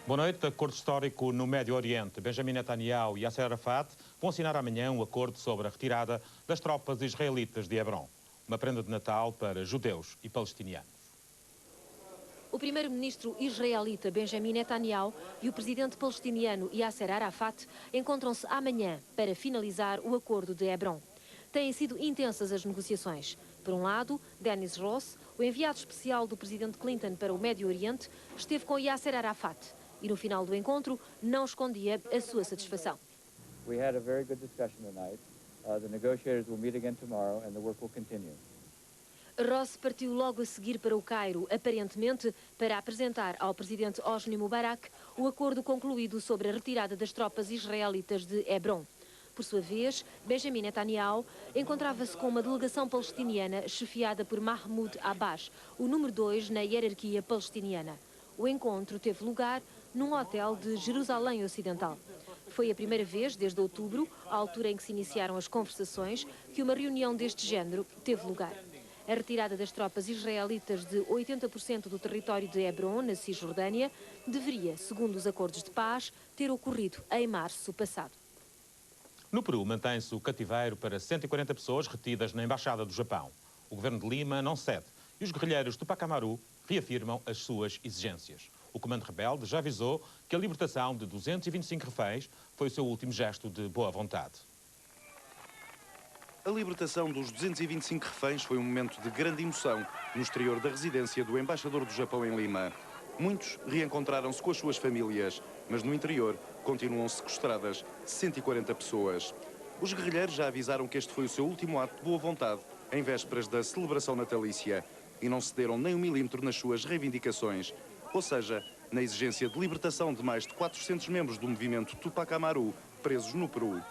Boa noite. Acordo histórico no Médio Oriente. Benjamin Netanyahu e Yasser Arafat vão assinar amanhã um acordo sobre a retirada das tropas israelitas de Hebron. Uma prenda de Natal para judeus e palestinianos. O primeiro-ministro israelita Benjamin Netanyahu e o presidente palestiniano Yasser Arafat encontram-se amanhã para finalizar o acordo de Hebron. Têm sido intensas as negociações. Por um lado, Dennis Ross, o enviado especial do presidente Clinton para o Médio Oriente, esteve com Yasser Arafat e no final do encontro não escondia a sua satisfação. We had a very good discussion tonight. The negotiators will meet again tomorrow and the work will continue. Ross partiu logo a seguir para o Cairo, aparentemente para apresentar ao presidente Hosni Mubarak o acordo concluído sobre a retirada das tropas israelitas de Hebron. Por sua vez, Benjamin Netanyahu encontrava-se com uma delegação palestiniana chefiada por Mahmoud Abbas, o número 2 na hierarquia palestiniana. O encontro teve lugar num hotel de Jerusalém Ocidental. Foi a primeira vez, desde outubro, a altura em que se iniciaram as conversações, que uma reunião deste género teve lugar. A retirada das tropas israelitas de 80% do território de Hebron, na Cisjordânia, deveria, segundo os acordos de paz, ter ocorrido em março passado. No Peru, mantém-se o cativeiro para 140 pessoas retidas na Embaixada do Japão. O governo de Lima não cede e os guerrilheiros Tupac Amaru reafirmam as suas exigências. O comando rebelde já avisou que a libertação de 225 reféns foi o seu último gesto de boa vontade. A libertação dos 225 reféns foi um momento de grande emoção no exterior da residência do embaixador do Japão em Lima. Muitos reencontraram-se com as suas famílias, mas no interior continuam sequestradas 140 pessoas. Os guerrilheiros já avisaram que este foi o seu último ato de boa vontade em vésperas da celebração natalícia e não cederam nem um milímetro nas suas reivindicações, ou seja, na exigência de libertação de mais de 400 membros do movimento Tupac Amaru presos no Peru.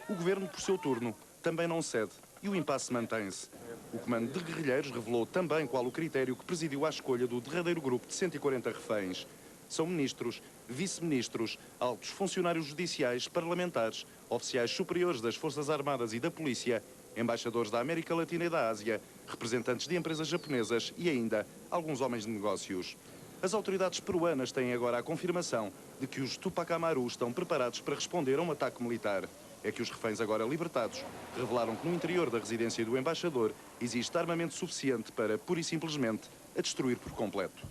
O governo, por seu turno, também não cede e o impasse mantém-se. O comando de guerrilheiros revelou também qual o critério que presidiu à escolha do derradeiro grupo de 140 reféns. São ministros, vice-ministros, altos funcionários judiciais, parlamentares, oficiais superiores das Forças Armadas e da Polícia, embaixadores da América Latina e da Ásia, representantes de empresas japonesas e ainda alguns homens de negócios. As autoridades peruanas têm agora a confirmação de que os Tupac Amaru estão preparados para responder a um ataque militar. É que os reféns agora libertados revelaram que no interior da residência do embaixador existe armamento suficiente para, pura e simplesmente, a destruir por completo.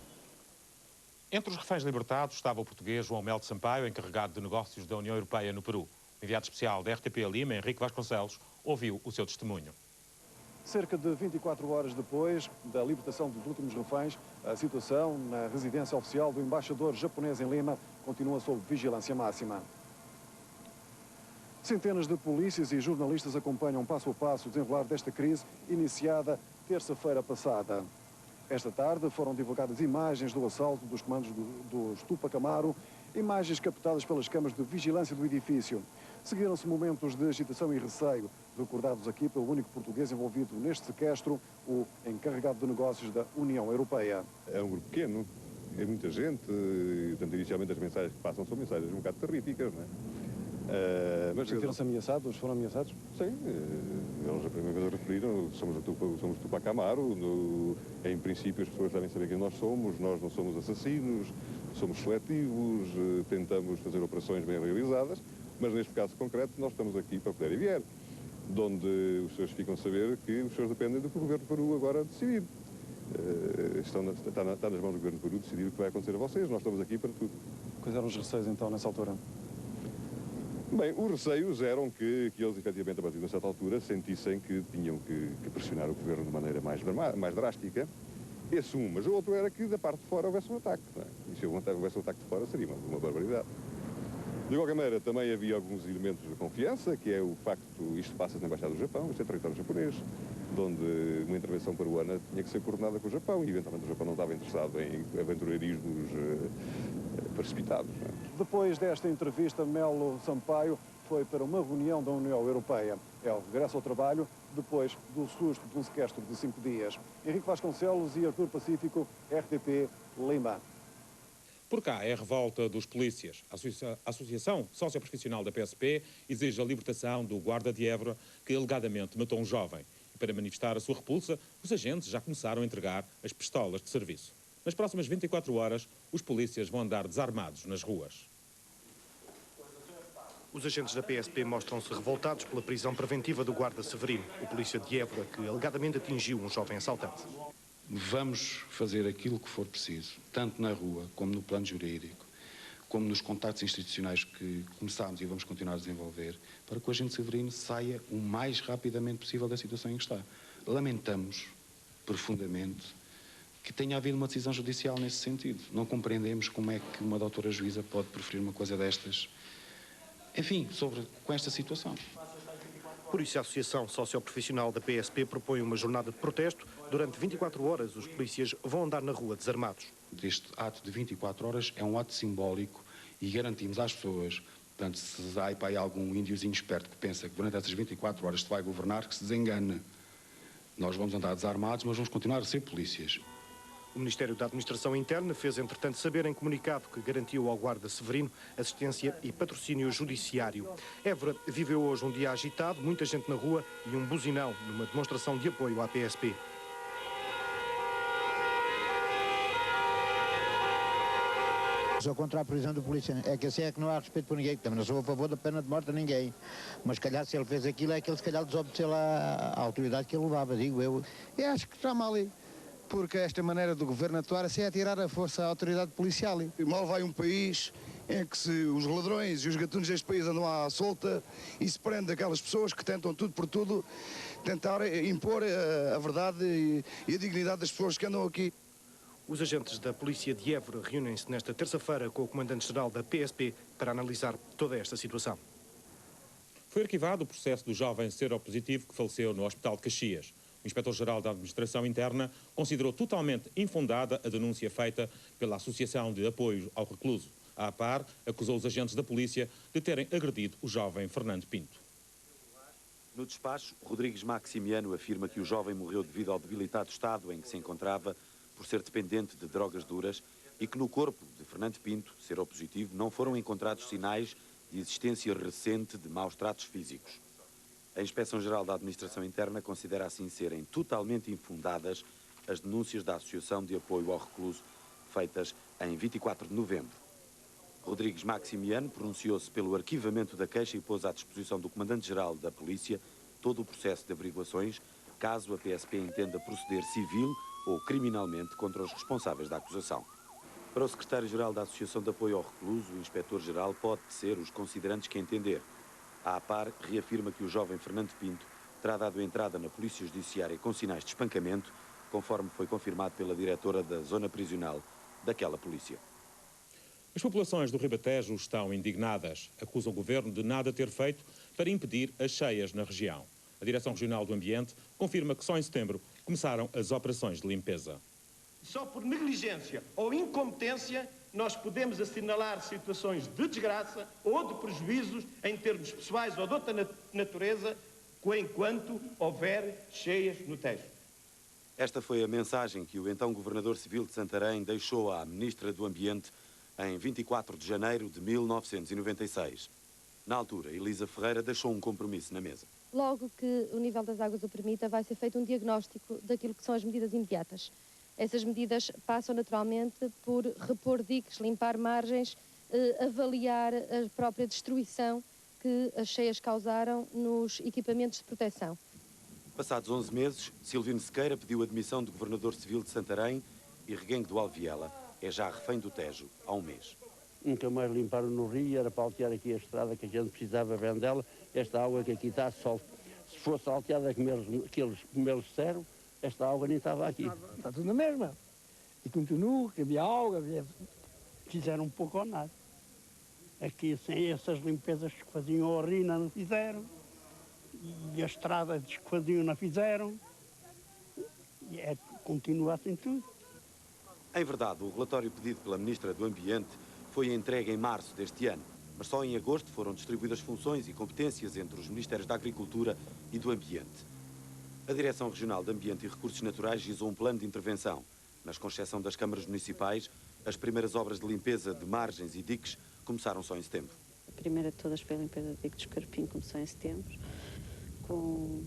Entre os reféns libertados estava o português João Melo de Sampaio, encarregado de negócios da União Europeia no Peru. O enviado especial da RTP Lima, Henrique Vasconcelos, ouviu o seu testemunho. Cerca de 24 horas depois da libertação dos últimos reféns, a situação na residência oficial do embaixador japonês em Lima continua sob vigilância máxima. Centenas de polícias e jornalistas acompanham passo a passo o desenrolar desta crise iniciada terça-feira passada. Esta tarde foram divulgadas imagens do assalto dos comandos dos Tupac Amaru, imagens captadas pelas câmaras de vigilância do edifício. Seguiram-se momentos de agitação e receio, recordados aqui pelo único português envolvido neste sequestro, o encarregado de negócios da União Europeia. É um grupo pequeno, é muita gente, portanto, inicialmente as mensagens que passam são mensagens um bocado terríficas, não é? Mas sentiram-se ameaçados? Foram ameaçados? Sim, eles a primeira vez referiram, somos Tupac Amaru, em princípio as pessoas devem saber quem nós não somos assassinos, somos seletivos, tentamos fazer operações bem realizadas, mas neste caso concreto nós estamos aqui para poder enviar, de onde os senhores ficam a saber que os senhores dependem do que o governo do Peru agora decidir. Está nas mãos do governo do Peru decidir o que vai acontecer a vocês, nós estamos aqui para tudo. Quais eram os receios então nessa altura? Bem, os receios eram que eles, efetivamente, a partir de uma certa altura, sentissem que tinham que pressionar o governo de maneira mais drástica. Esse um, mas o outro era que da parte de fora houvesse um ataque. Não é? E se houvesse um ataque de fora seria uma barbaridade. De qualquer maneira, também havia alguns elementos de confiança, que é o facto, isto passa na Embaixada do Japão, isto é território japonês, onde uma intervenção peruana tinha que ser coordenada com o Japão, e eventualmente o Japão não estava interessado em aventureirismos precipitados. Não é? Depois desta entrevista, Melo Sampaio foi para uma reunião da União Europeia. É o regresso ao trabalho depois do susto de um sequestro de 5 dias. Henrique Vasconcelos e Artur Pacífico, RTP, Lima. Por cá é a revolta dos polícias. A Associação Socioprofissional da PSP exige a libertação do guarda de Évora que alegadamente matou um jovem. E para manifestar a sua repulsa, os agentes já começaram a entregar as pistolas de serviço. Nas próximas 24 horas, os polícias vão andar desarmados nas ruas. Os agentes da PSP mostram-se revoltados pela prisão preventiva do guarda Severino, o polícia de Évora, que alegadamente atingiu um jovem assaltante. Vamos fazer aquilo que for preciso, tanto na rua como no plano jurídico, como nos contactos institucionais que começámos e vamos continuar a desenvolver, para que o agente Severino saia o mais rapidamente possível da situação em que está. Lamentamos profundamente que tenha havido uma decisão judicial nesse sentido. Não compreendemos como é que uma doutora juíza pode preferir uma coisa destas, enfim, com esta situação. Por isso, a Associação Socioprofissional da PSP propõe uma jornada de protesto. Durante 24 horas, os polícias vão andar na rua desarmados. Este ato de 24 horas é um ato simbólico e garantimos às pessoas, portanto, se há aí algum índiozinho esperto que pensa que durante essas 24 horas se vai governar, que se desengana. Nós vamos andar desarmados, mas vamos continuar a ser polícias. O Ministério da Administração Interna fez, entretanto, saber em comunicado que garantiu ao guarda Severino assistência e patrocínio judiciário. Évora viveu hoje um dia agitado, muita gente na rua e um buzinão numa demonstração de apoio à PSP. Sou contra a prisão do polícia. É que assim é que não há respeito por ninguém. Também não sou a favor da pena de morte a ninguém. Mas, se calhar, se ele fez aquilo, é que ele, se calhar, desobedeceu à autoridade que ele levava, digo eu. Eu acho que está mal aí. Porque esta maneira do governo atuar assim é tirar a força à autoridade policial. E mal vai um país em que os ladrões e os gatunos deste país andam à solta e se prende aquelas pessoas que tentam tudo por tudo, tentar impor a verdade e a dignidade das pessoas que andam aqui. Os agentes da Polícia de Évora reúnem-se nesta terça-feira com o Comandante-Geral da PSP para analisar toda esta situação. Foi arquivado o processo do jovem seropositivo que faleceu no Hospital de Caxias. O Inspetor-Geral da Administração Interna considerou totalmente infundada a denúncia feita pela Associação de Apoio ao Recluso. A APAR acusou os agentes da polícia de terem agredido o jovem Fernando Pinto. No despacho, Rodrigues Maximiano afirma que o jovem morreu devido ao debilitado estado em que se encontrava por ser dependente de drogas duras e que no corpo de Fernando Pinto, seropositivo, não foram encontrados sinais de existência recente de maus tratos físicos. A Inspeção-Geral da Administração Interna considera assim serem totalmente infundadas as denúncias da Associação de Apoio ao Recluso feitas em 24 de novembro. Rodrigues Maximiano pronunciou-se pelo arquivamento da queixa e pôs à disposição do Comandante-Geral da Polícia todo o processo de averiguações, caso a PSP entenda proceder civil ou criminalmente contra os responsáveis da acusação. Para o Secretário-Geral da Associação de Apoio ao Recluso, o Inspetor-Geral pode tecer os considerantes que entender. A APAR reafirma que o jovem Fernando Pinto terá dado entrada na Polícia Judiciária com sinais de espancamento, conforme foi confirmado pela diretora da zona prisional daquela polícia. As populações do Ribatejo estão indignadas. Acusam o governo de nada ter feito para impedir as cheias na região. A Direção Regional do Ambiente confirma que só em setembro começaram as operações de limpeza. Só por negligência ou incompetência nós podemos assinalar situações de desgraça ou de prejuízos em termos pessoais ou de outra natureza, enquanto houver cheias no Tejo. Esta foi a mensagem que o então Governador Civil de Santarém deixou à Ministra do Ambiente em 24 de janeiro de 1996. Na altura, Elisa Ferreira deixou um compromisso na mesa. Logo que o nível das águas o permita, vai ser feito um diagnóstico daquilo que são as medidas imediatas. Essas medidas passam naturalmente por repor diques, limpar margens, avaliar a própria destruição que as cheias causaram nos equipamentos de proteção. Passados 11 meses, Silvino Sequeira pediu a demissão do Governador Civil de Santarém e Reguengo do Alviela é já refém do Tejo há um mês. Nunca mais limparam no rio, era para altear aqui a estrada que a gente precisava bem dela. Esta água que aqui está, se fosse alteada como eles disseram, esta água nem estava aqui. Está tudo na mesma. E continua, que havia água, fizeram um pouco ou nada. Aqui, sem essas limpezas que faziam a Rina, não fizeram. E a estrada que faziam, não fizeram. E continua assim tudo. Em verdade, o relatório pedido pela Ministra do Ambiente foi entregue em março deste ano, mas só em agosto foram distribuídas funções e competências entre os Ministérios da Agricultura e do Ambiente. A Direção Regional de Ambiente e Recursos Naturais gizou um plano de intervenção. Mas, com exceção das câmaras municipais, as primeiras obras de limpeza de margens e diques começaram só em setembro. A primeira de todas foi a limpeza de dique de Escarpim, começou em setembro, com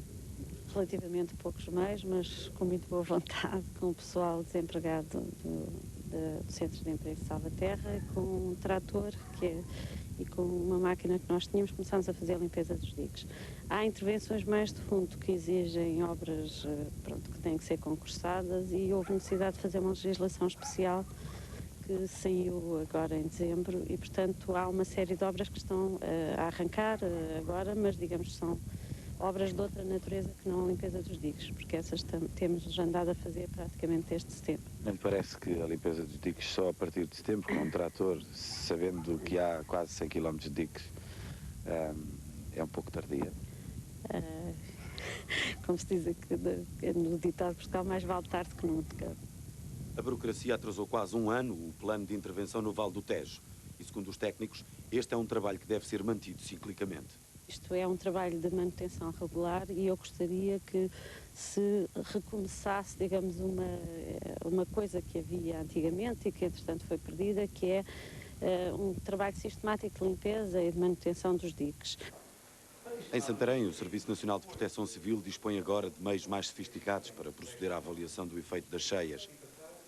relativamente poucos meios, mas com muito boa vontade, com o pessoal desempregado do Centro de Emprego de Salvaterra, com um trator e com uma máquina que nós tínhamos, começámos a fazer a limpeza dos diques. Há intervenções mais de fundo que exigem obras que têm que ser concursadas e houve necessidade de fazer uma legislação especial que saiu agora em dezembro e, portanto, há uma série de obras que estão a arrancar agora, mas, digamos, são obras de outra natureza que não a limpeza dos diques, porque essas temos andado a fazer praticamente desde setembro. Não lhe parece que a limpeza dos diques só a partir de setembro, com um trator, sabendo que há quase 100 km de diques, é um pouco tardia? Como se diz aqui no ditado Portugal, mais vale tarde que nunca. A burocracia atrasou quase um ano o plano de intervenção no Vale do Tejo. E, segundo os técnicos, este é um trabalho que deve ser mantido ciclicamente. Isto é um trabalho de manutenção regular e eu gostaria que se recomeçasse, digamos, uma coisa que havia antigamente e que, entretanto, foi perdida, que é um trabalho sistemático de limpeza e de manutenção dos diques. Em Santarém, o Serviço Nacional de Proteção Civil dispõe agora de meios mais sofisticados para proceder à avaliação do efeito das cheias.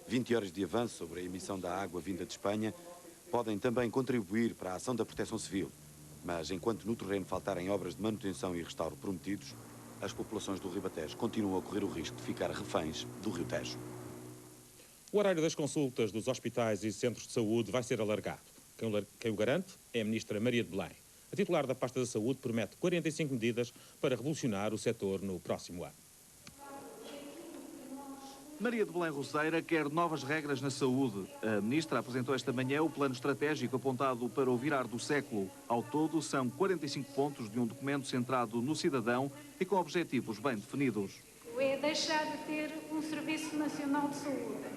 20 horas de avanço sobre a emissão da água vinda de Espanha podem também contribuir para a ação da Proteção Civil. Mas, enquanto no terreno faltarem obras de manutenção e restauro prometidos, as populações do Ribatejo continuam a correr o risco de ficar reféns do Rio Tejo. O horário das consultas dos hospitais e centros de saúde vai ser alargado. Quem o garante é a ministra Maria de Belém. A titular da pasta da saúde promete 45 medidas para revolucionar o setor no próximo ano. Maria de Belém Roceira quer novas regras na saúde. A ministra apresentou esta manhã o plano estratégico apontado para o virar do século. Ao todo, são 45 pontos de um documento centrado no cidadão e com objetivos bem definidos. É deixar de ter um Serviço Nacional de Saúde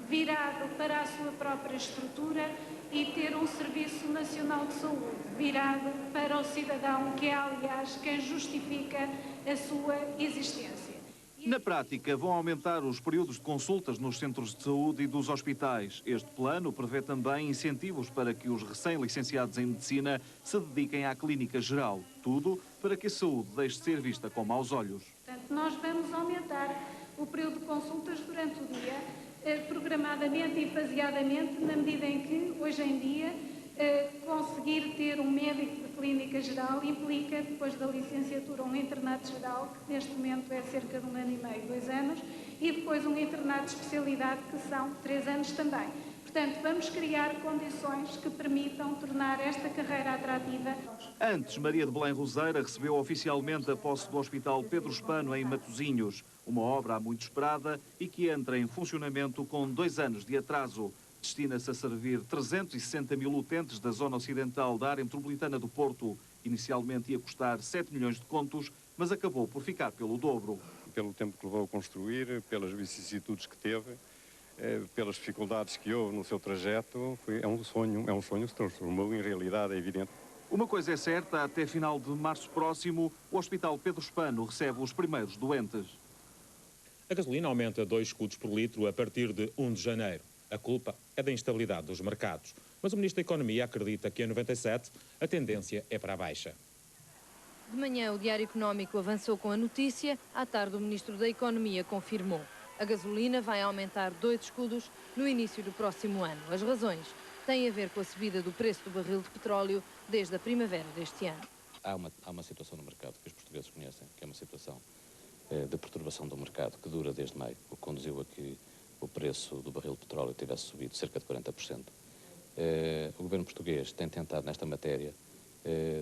virado para a sua própria estrutura e ter um Serviço Nacional de Saúde virado para o cidadão, que é, aliás, quem justifica a sua existência. Na prática, vão aumentar os períodos de consultas nos centros de saúde e dos hospitais. Este plano prevê também incentivos para que os recém-licenciados em medicina se dediquem à clínica geral. Tudo para que a saúde deixe de ser vista com maus olhos. Portanto, nós vamos aumentar o período de consultas durante o dia, programadamente e faseadamente, na medida em que, hoje em dia, conseguir ter um médico de clínica geral implica, depois da licenciatura, um internato geral, que neste momento é cerca de 1 ano e meio, 2 anos, e depois um internato de especialidade, que são 3 anos também. Portanto, vamos criar condições que permitam tornar esta carreira atrativa. Antes, Maria de Belém Roceira recebeu oficialmente a posse do Hospital Pedro Spano, em Matosinhos, uma obra há muito esperada e que entra em funcionamento com 2 anos de atraso. Destina-se a servir 360 mil utentes da zona ocidental da área metropolitana do Porto. Inicialmente ia custar 7 milhões de contos, mas acabou por ficar pelo dobro. Pelo tempo que levou a construir, pelas vicissitudes que teve, pelas dificuldades que houve no seu trajeto, é um sonho que se transformou em realidade, é evidente. Uma coisa é certa, até final de março próximo, o Hospital Pedro Spano recebe os primeiros doentes. A gasolina aumenta 2 escudos por litro a partir de 1 de janeiro. A culpa é da instabilidade dos mercados. Mas o Ministro da Economia acredita que em 97 a tendência é para a baixa. De manhã, o Diário Económico avançou com a notícia. À tarde, o Ministro da Economia confirmou. A gasolina vai aumentar 2 escudos no início do próximo ano. As razões têm a ver com a subida do preço do barril de petróleo desde a primavera deste ano. Há uma situação no mercado que os portugueses conhecem, que é uma situação de perturbação do mercado que dura desde maio, o que conduziu a que o preço do barril de petróleo tivesse subido cerca de 40%. O governo português tem tentado, nesta matéria,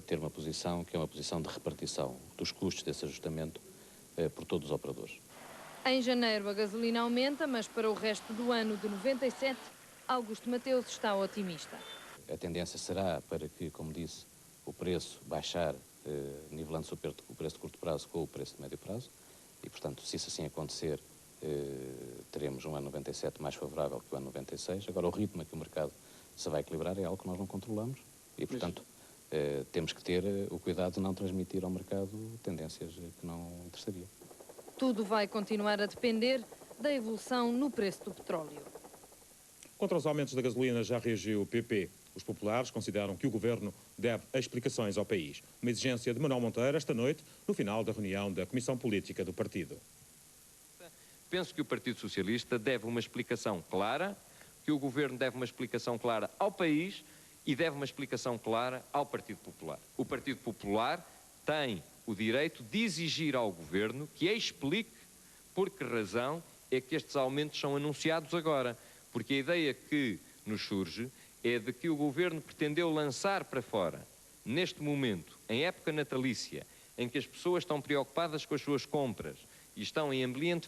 ter uma posição que é uma posição de repartição dos custos desse ajustamento por todos os operadores. Em janeiro, a gasolina aumenta, mas para o resto do ano de 97, Augusto Mateus está otimista. A tendência será para que, como disse, o preço baixar, nivelando-se o preço de curto prazo com o preço de médio prazo, e, portanto, se isso assim acontecer, teremos um ano 97 mais favorável que o ano 96. Agora, o ritmo a que o mercado se vai equilibrar é algo que nós não controlamos e, portanto, temos que ter o cuidado de não transmitir ao mercado tendências que não interessariam. Tudo vai continuar a depender da evolução no preço do petróleo. Contra os aumentos da gasolina já reagiu o PP. Os populares consideram que o governo deve explicações ao país. Uma exigência de Manuel Monteiro esta noite, no final da reunião da Comissão Política do partido. Penso que o Partido Socialista deve uma explicação clara, que o governo deve uma explicação clara ao país e deve uma explicação clara ao Partido Popular. O Partido Popular tem o direito de exigir ao governo que explique por que razão é que estes aumentos são anunciados agora. Porque a ideia que nos surge é de que o governo pretendeu lançar para fora, neste momento, em época natalícia, em que as pessoas estão preocupadas com as suas compras e estão em ambiente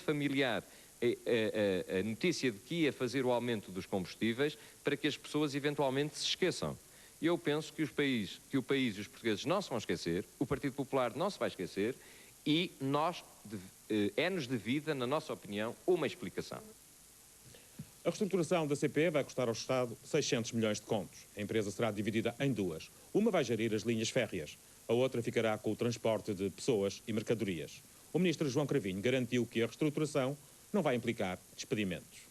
familiar, a notícia de que ia fazer o aumento dos combustíveis para que as pessoas eventualmente se esqueçam. Eu penso que o país e os portugueses não se vão esquecer, o Partido Popular não se vai esquecer e é-nos devida, na nossa opinião, uma explicação. A reestruturação da CP vai custar ao Estado 600 milhões de contos. A empresa será dividida em duas. Uma vai gerir as linhas férreas, a outra ficará com o transporte de pessoas e mercadorias. O ministro João Cravinho garantiu que a reestruturação não vai implicar despedimentos.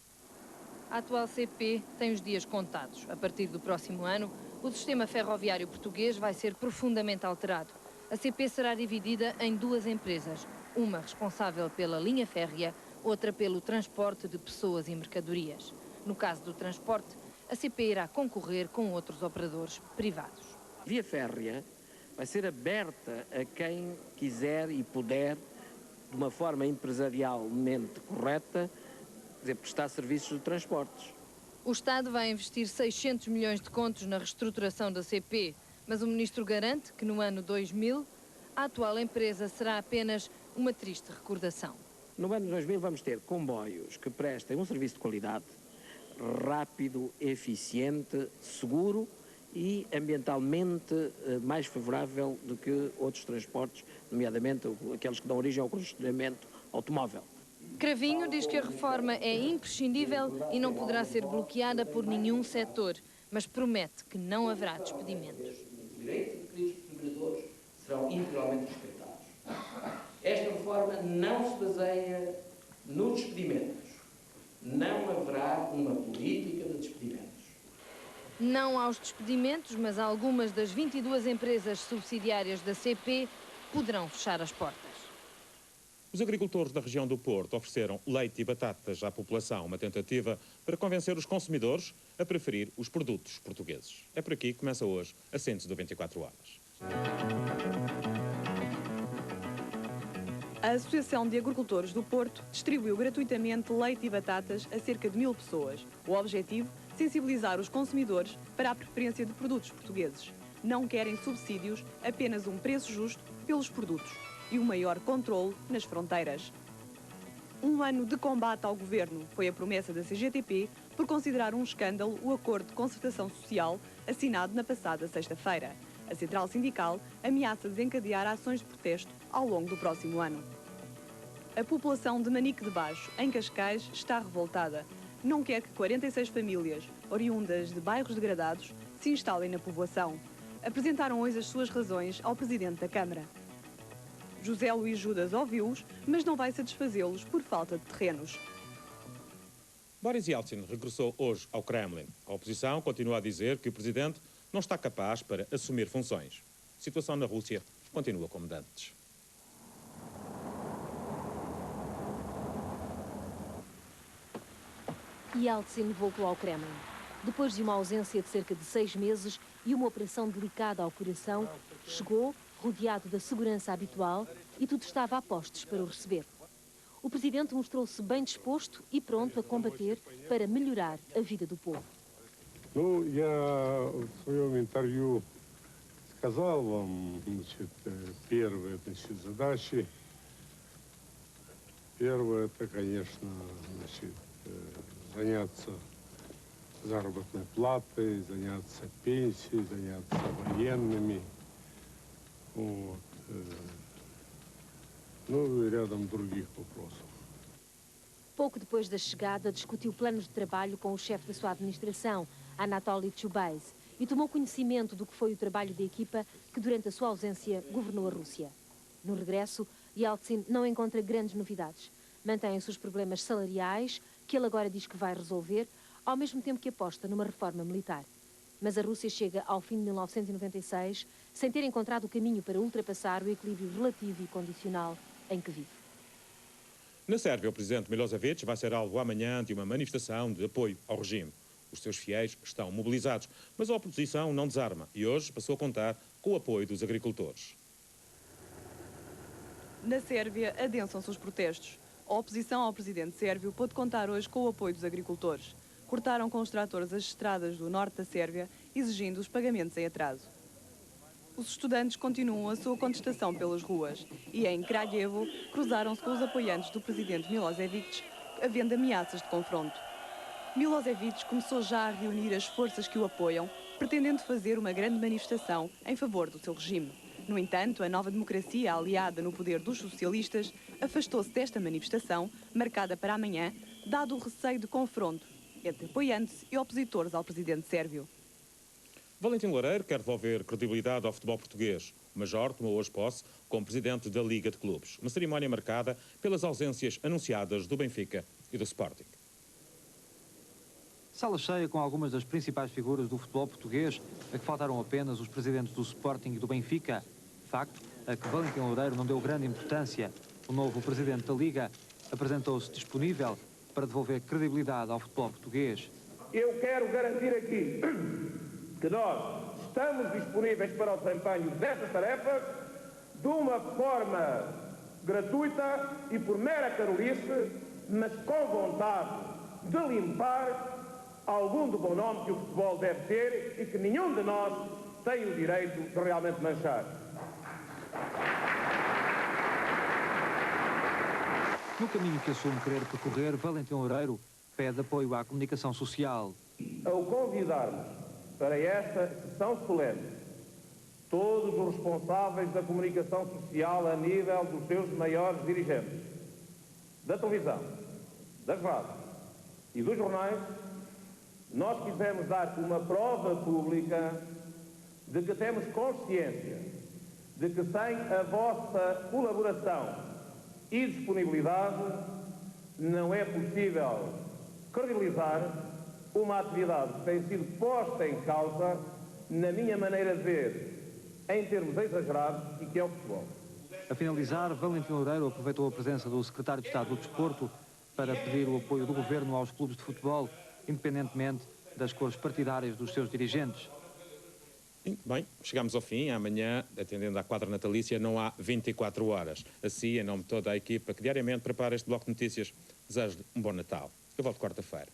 A atual CP tem os dias contados. A partir do próximo ano, o sistema ferroviário português vai ser profundamente alterado. A CP será dividida em duas empresas, uma responsável pela linha férrea, outra pelo transporte de pessoas e mercadorias. No caso do transporte, a CP irá concorrer com outros operadores privados. A via férrea vai ser aberta a quem quiser e puder, de uma forma empresarialmente correta, prestar serviços de transportes. O Estado vai investir 600 milhões de contos na reestruturação da CP, mas o ministro garante que no ano 2000 a atual empresa será apenas uma triste recordação. No ano 2000 vamos ter comboios que prestem um serviço de qualidade, rápido, eficiente, seguro e ambientalmente mais favorável do que outros transportes, nomeadamente aqueles que dão origem ao congestionamento automóvel. Cravinho diz que a reforma é imprescindível e não poderá ser bloqueada por nenhum setor, mas promete que não haverá despedimentos. Os direitos adquiridos dos trabalhadores serão integralmente respeitados. Esta reforma não se baseia nos despedimentos. Não haverá uma política de despedimentos. Não aos despedimentos, mas algumas das 22 empresas subsidiárias da CP poderão fechar as portas. Os agricultores da região do Porto ofereceram leite e batatas à população, uma tentativa para convencer os consumidores a preferir os produtos portugueses. É por aqui que começa hoje a 124 horas. A Associação de Agricultores do Porto distribuiu gratuitamente leite e batatas a cerca de 1000 pessoas. O objetivo, sensibilizar os consumidores para a preferência de produtos portugueses. Não querem subsídios, apenas um preço justo pelos produtos e um maior controle nas fronteiras. Um ano de combate ao governo foi a promessa da CGTP por considerar um escândalo o acordo de concertação social assinado na passada sexta-feira. A central sindical ameaça desencadear ações de protesto ao longo do próximo ano. A população de Manique de Baixo, em Cascais, está revoltada. Não quer que 46 famílias, oriundas de bairros degradados, se instalem na povoação. Apresentaram hoje as suas razões ao Presidente da Câmara. José Luís Judas ouviu-os, mas não vai satisfazê-los por falta de terrenos. Boris Yeltsin regressou hoje ao Kremlin. A oposição continua a dizer que o Presidente não está capaz para assumir funções. A situação na Rússia continua como dantes. Yeltsin voltou ao Kremlin. Depois de uma ausência de cerca de 6 meses e uma operação delicada ao coração, chegou rodeado da segurança habitual e tudo estava a postos para o receber. O Presidente mostrou-se bem disposto e pronto a combater para melhorar a vida do povo. Ну, я в своем интервью сказал вам, значит, первые, значит, задачи. Первое, это, конечно, значит, заняться заработной платой, заняться пенсией, заняться военными. Вот. Ну и рядом других вопросов. Pouco depois da chegada, discutiu planos de trabalho com o chefe da sua administração, Anatoly Chubais, e tomou conhecimento do que foi o trabalho da equipa que, durante a sua ausência, governou a Rússia. No regresso, Yeltsin não encontra grandes novidades. Mantém-se os problemas salariais, que ele agora diz que vai resolver, ao mesmo tempo que aposta numa reforma militar. Mas a Rússia chega ao fim de 1996 sem ter encontrado o caminho para ultrapassar o equilíbrio relativo e condicional em que vive. Na Sérvia, o presidente Milosevic vai ser alvo amanhã de uma manifestação de apoio ao regime. Os seus fiéis estão mobilizados, mas a oposição não desarma e hoje passou a contar com o apoio dos agricultores. Na Sérvia, adensam-se os protestos. A oposição ao presidente sérvio pôde contar hoje com o apoio dos agricultores. Cortaram com os tratores as estradas do norte da Sérvia, exigindo os pagamentos em atraso. Os estudantes continuam a sua contestação pelas ruas e, em Kraljevo, cruzaram-se com os apoiantes do presidente Milosevic, havendo ameaças de confronto. Milosevic começou já a reunir as forças que o apoiam, pretendendo fazer uma grande manifestação em favor do seu regime. No entanto, a Nova Democracia, aliada no poder dos socialistas, afastou-se desta manifestação, marcada para amanhã, dado o receio de confronto entre apoiantes e opositores ao presidente sérvio. Valentim Loureiro quer devolver credibilidade ao futebol português. O Major tomou hoje posse como presidente da Liga de Clubes. Uma cerimónia marcada pelas ausências anunciadas do Benfica e do Sporting. Sala cheia com algumas das principais figuras do futebol português, a que faltaram apenas os presidentes do Sporting e do Benfica. Facto a que Valentim Loureiro não deu grande importância. O novo presidente da Liga apresentou-se disponível para devolver credibilidade ao futebol português. Eu quero garantir aqui que nós estamos disponíveis para o desempenho destas tarefas de uma forma gratuita e por mera carolice, mas com vontade de limpar algum do bom nome que o futebol deve ter e que nenhum de nós tem o direito de realmente manchar. No caminho que assume querer percorrer, Valentim Loureiro pede apoio à comunicação social. Ao convidarmos para esta sessão solene todos os responsáveis da comunicação social a nível dos seus maiores dirigentes, da televisão, das rádios e dos jornais, nós quisemos dar uma prova pública de que temos consciência de que sem a vossa colaboração e disponibilidade não é possível credibilizar uma atividade que tem sido posta em causa, na minha maneira de ver, em termos exagerados, e que é o futebol. A finalizar, Valentim Loureiro aproveitou a presença do secretário de Estado do Desporto para pedir o apoio do governo aos clubes de futebol, independentemente das cores partidárias dos seus dirigentes. Bem, chegamos ao fim. Amanhã, atendendo à quadra natalícia, não há 24 horas. Assim, em nome de toda a equipa que diariamente prepara este bloco de notícias, desejo-lhe um bom Natal. Eu volto quarta-feira.